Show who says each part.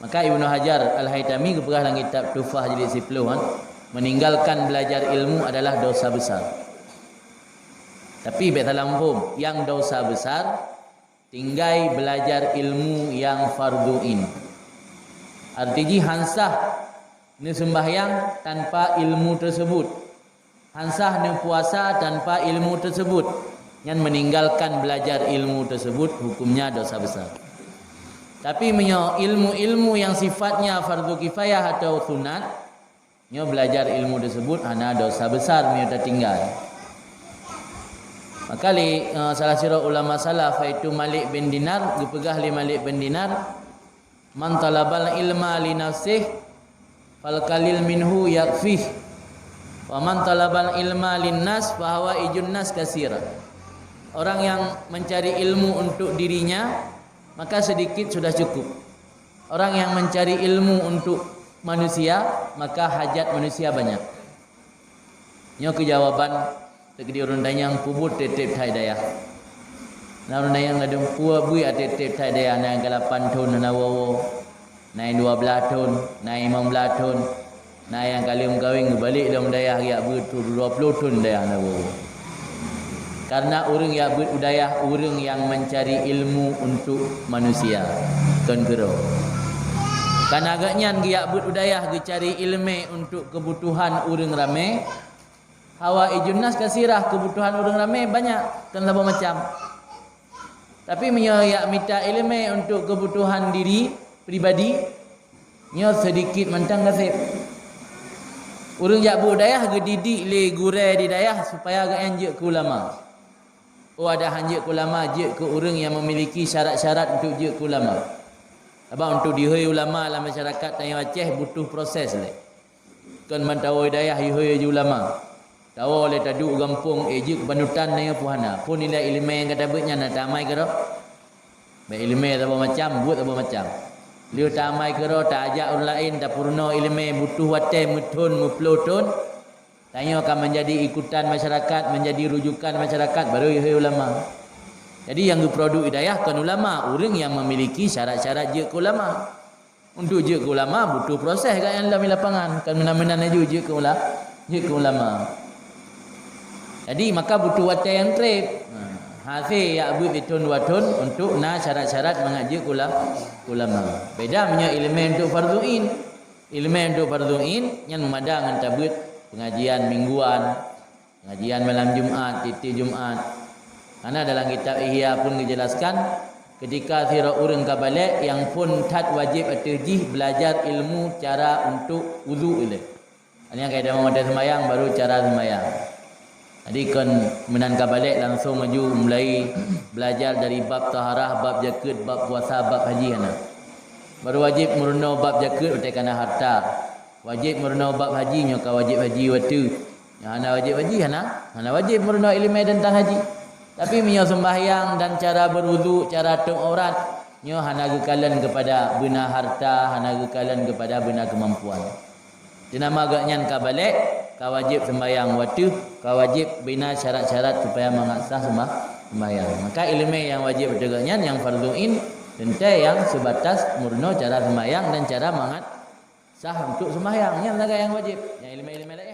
Speaker 1: Maka Ibnu Hajar Al-Haytami keperah dalam kitab Tufah jilid 10 kan, meninggalkan belajar ilmu adalah dosa besar. Tapi baik salam hum, yang dosa besar tinggai belajar ilmu yang farduin. Artinya hansah ni sembahyang tanpa ilmu tersebut. Hansah ni puasa tanpa ilmu tersebut. Yang meninggalkan belajar ilmu tersebut hukumnya dosa besar. Tapi ilmu-ilmu yang sifatnya fardu kifayah atau sunat, nyo belajar ilmu tersebut hanya dosa besar nyo tertinggal. Maka salah sirah ulama salaf iaitu Malik bin Dinar, dipegah li Malik bin Dinar, man talabal ilma li nafsih fal qalil minhu yakfih wa man talabal ilma lin nas fa huwa ijun nas katsira. Orang yang mencari ilmu untuk dirinya maka sedikit sudah cukup. Orang yang mencari ilmu untuk manusia maka hajat manusia banyak. Nyo kejawaban tegedi urang dayang pubut tetep thai daya. Na urang dayang ngadung pua bui tetep thai daya na 8 tahun na wowo. Nai 12 tahun, nai 15 tahun. Nai yang kali kawin balik dalam daya ya betul 20 tahun daya na wowo. Karena orang yang berbudaya, orang yang mencari ilmu untuk manusia. Kan kero. Karena agaknya dia berbudaya, dia cari ilmu untuk kebutuhan orang ramai. Hawa ijunnas kasirah, kebutuhan orang ramai banyak. Kan apa macam. Tapi menyoyak minta ilmu untuk kebutuhan diri, pribadi. Nyo sedikit mentang kasih. Orang yang berbudaya, dia didik le gurai di dayah supaya agak anjek ke ulama. Oh ada hanjek ulama je ke orang yang memiliki syarat-syarat untuk je ke ulama. Abang untuk dihoi ulama dalam masyarakat tanya Aceh butuh proses le. Kan mantau hidayah hoi je ulama. Tahu oleh tadu gampung je ke panutan nanya puhana. Pun nilai ilmu yang kata betnya nak tamai ke ro. Baik ilmu apa macam buat apa macam. Liu tamai ke ro tak ajak orang lain tak purno ilmu butuh watai mutun muploton. Tanya akan menjadi ikutan masyarakat, menjadi rujukan masyarakat baru ihai ulama. Jadi yang produk hidayah kan ulama, orang yang memiliki syarat-syarat je ke ulama. Untuk je ke ulama butuh proses kan yang dalam lapangan, kan menan-menan je ke ulama. Jadi maka butuh watai yang trip. Hasil ya abu bitun watun untuk syarat-syarat mengaji ke ulama. Beda punya ilmu untuk farduin. Ilmu untuk farduin yang memadang dengan tabut pengajian mingguan, pengajian malam Jumaat, titik Jumaat. Karena dalam kitab Ihya pun dijelaskan ketika sirah urang kabalik yang pun tat wajib terjih belajar ilmu cara untuk wudu ile. Ini kaidah memada sembahyang baru cara sembahyang. Jadi kan menan kabalik langsung maju mulai belajar dari bab taharah, bab zakat, bab puasa, bab haji ana. Baru wajib meruna bab zakat utai harta. Wajib meruna bab haji nyo ka wajib haji waktu. Hana wajib haji hana wajib meruna ilmu tentang haji. Tapi menyo sembahyang dan cara berwudu, cara tung aurat nyo hana gekalan kepada bena harta, hana gekalan kepada bena kemampuan. Jenama agaknya ka balik, ka wajib sembahyang waktu, ka wajib bina syarat-syarat supaya mengasah sembahyang. Maka ilmu yang wajib tegaknya yang farduin tentang yang sebatas murno cara sembahyang dan cara mangat sah untuk sembahyang. Yang laga yang wajib. Yang ilmu-ilmu lain